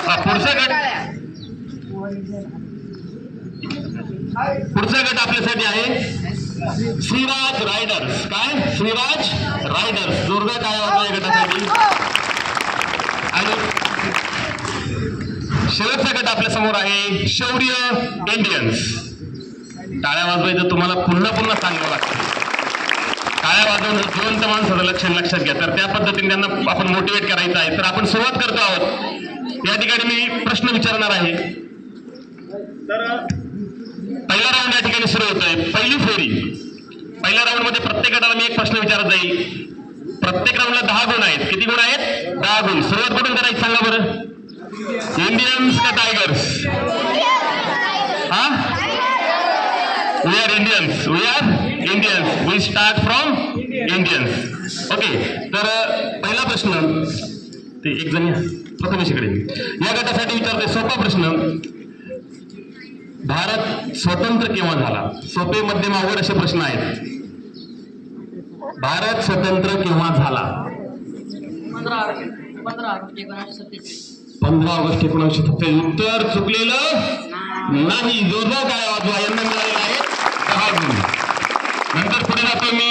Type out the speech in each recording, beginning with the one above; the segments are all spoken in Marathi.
पुढचा गट आपल्यासाठी आहे श्रीराज रायडर्स. काय? श्रीराज रायडर्स. जोरदार टाळ्या वाजवा या गटासाठी. आणि शेवटचा गट आपल्या समोर आहे शौर्य इंडियन्स. टाळ्या वाजवायचं तुम्हाला पुन्हा पुन्हा सांगावं लागतं. टाळ्या वाजवून जिवंत माणसाचं लक्षात घ्या. तर त्या पद्धतीने त्यांना आपण मोटिवेट करायचं आहे. तर आपण सुरुवात करतो आहोत. या ठिकाणी मी प्रश्न विचारणार आहे. तर पहिला राऊंड या ठिकाणी सुरू होतोय. पहिली फेरी. पहिल्या राऊंड मध्ये प्रत्येक गटाला मी एक प्रश्न विचारत जाईल. प्रत्येक राऊंडला 10 गुण आहेत. किती गुण आहेत? 10 गुण. सुरुवात कुठून करायची सांगा बरं. इंडियन्स का टायगर्स? हा, we are Indians. We are Indians. We start from Indians. Okay. तर पहिला प्रश्न ते एक जण प्रथमेशकडे या गटासाठी विचारते. सोपा प्रश्न. भारत स्वतंत्र केव्हा झाला? सोपे, मध्यम, अवघड असे प्रश्न आहेत. भारत स्वतंत्र केव्हा झाला? 15 ऑगस्ट 1947. 15 ऑगस्ट 1947. उत्तर चुकलेलं नाही. जोरदार टाळ्या वाजवा. यांना मिळालेला आहे 10 गुण. नंतर पुढे जातो मी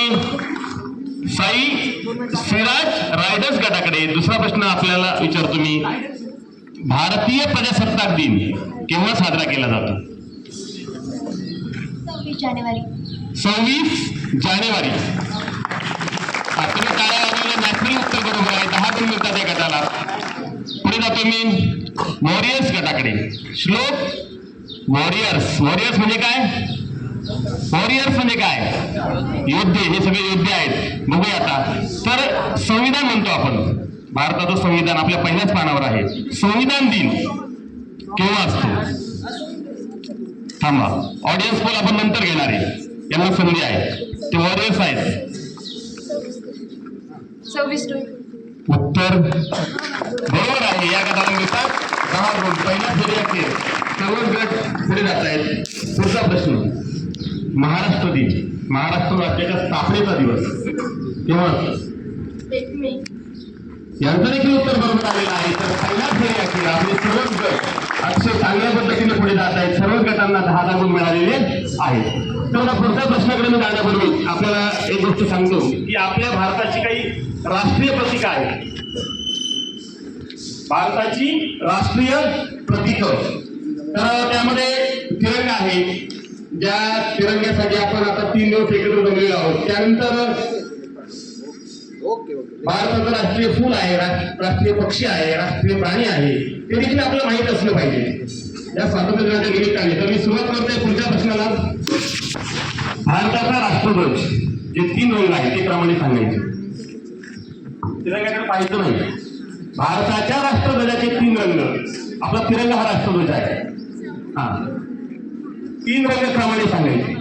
साई श्रीराज रायडर्स गटाकडे. दुसरा प्रश्न आपल्याला विचारतो मी. भारतीय प्रजासत्ताक दिन केव्हा साजरा केला जातो? 26 जानेवारी. 26 जानेवारी. तुम्ही टाळ्या वाजवल्या. नॅशनल उत्तर बरोबर आहे. 10 गुण मिळतात या गटाला. पुढे जातो मी वॉरियर्स गटाकडे. श्लोक वॉरियर्स. वॉरियर्स म्हणजे काय? वॉरियर्स म्हणजे काय? योद्धे. हे सगळे योद्धे आहेत. बघूया आता. तर संविधान म्हणतो आपण. भारताचं संविधान आपल्या पहिल्याच पानावर आहे. संविधान दिन केव्हा असतो? थांबा. ऑडियन्स पोल आपण नंतर घेणार आहे. यांना संधी आहे. ते वॉरियर्स आहेत. 26 उत्तर बरोबर आहे. या गटाला मिळतात 10 गुण. पहिल्या फेरीचे सर्व गट पुढे जात आहेत. पुढचा प्रश्न. महाराष्ट्र दिन. महाराष्ट्र राज्याच्या स्थापनेचा दिवस केव्हा असतो? 1 मे. यांचं देखील उत्तर बरोबर आलेलं आहे. तर पहिल्या फेरी अखेर आपले सर्वच गट अतिशय चांगल्या पद्धतीने पुढे जात आहेत. सर्व गटांना 10 गुण मिळालेले आहेत. तर पुढच्या प्रश्नाकडे मी जाण्यापूर्वी आपल्याला एक गोष्ट सांगतो की आपल्या भारताची काही राष्ट्रीय प्रतीकं आहेत. भारताची राष्ट्रीय प्रतीकं. तर त्यामध्ये तिरंगा आहे. ज्या तिरंग्यासाठी आपण आता 3 दिवस एकत्र जमलेलो आहोत. त्यानंतर भारताचं राष्ट्रीय फूल आहे, राष्ट्रीय पक्षी आहे, राष्ट्रीय प्राणी आहे. ते देखील आपल्याला माहित असलं पाहिजे या स्वातंत्र्य दिनाच्या निमित्ताने. तर मी सुरुवात करतोय पुढच्या प्रश्नाला. भारताचा राष्ट्रध्वज जे 3 रंग आहेत ते क्रमाने सांगायचे. तिरंग्याकडे पाहायचं नाही. भारताच्या राष्ट्रध्वजाचे 3 रंग. आपला तिरंगा हा राष्ट्रध्वज आहे. हा, 3 रंग क्रमाने सांगायचे.